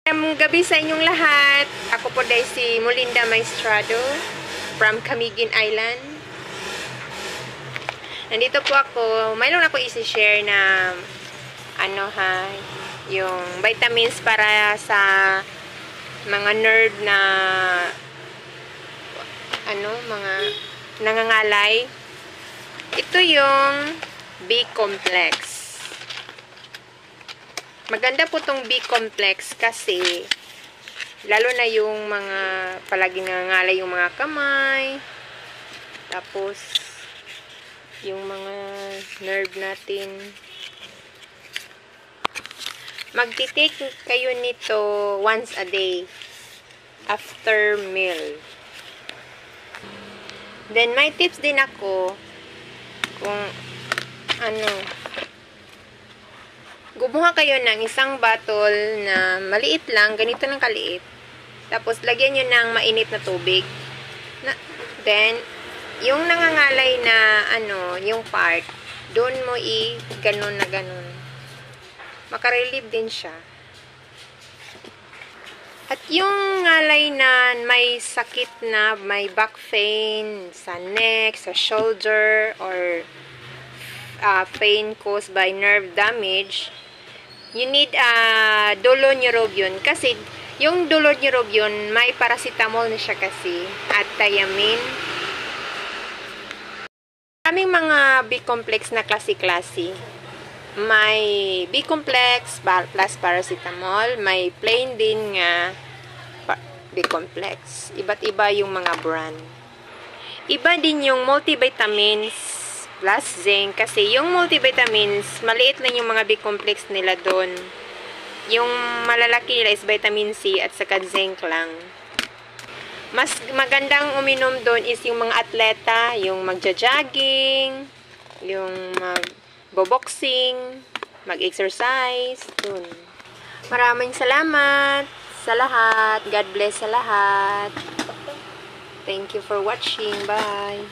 Gabi sa inyong lahat. Ako po dahil si Molinda Maestrado from Camiguin Island. Nandito po ako. Mayroon ako isi-share na yung vitamins para sa mga nerve na mga nangangalay. Ito yung B-complex. Maganda po tong B-complex kasi lalo na yung mga palaging nangangalay yung mga kamay, tapos yung mga nerve natin. Magti-take kayo nito once a day after meal. Then may tips din ako kung gumawa kayo ng isang bottle na maliit lang, ganito ng kaliit. Tapos, lagyan nyo ng mainit na tubig. Then, yung nangangalay na, yung part, doon mo ganun na ganun. Makarelieve din siya. At yung ngalay na may sakit na, may back pain, sa neck, sa shoulder, or pain caused by nerve damage, you need doloneurobion kasi yung doloneurobion may paracetamol na siya kasi at thiamine. Kaming mga B-complex na klase-klase. May B-complex plus paracetamol, may plain din nga B-complex. Iba't iba yung mga brand. Iba din yung multivitamins plus zinc kasi yung multivitamins, maliit lang yung mga B-complex nila doon. Yung malalaki nila is vitamin C at saka zinc lang. Mas magandang uminom doon is yung mga atleta, yung magja-jogging, yung mag-boxing, mag-exercise, doon. Maraming salamat sa lahat. God bless sa lahat. Thank you for watching. Bye.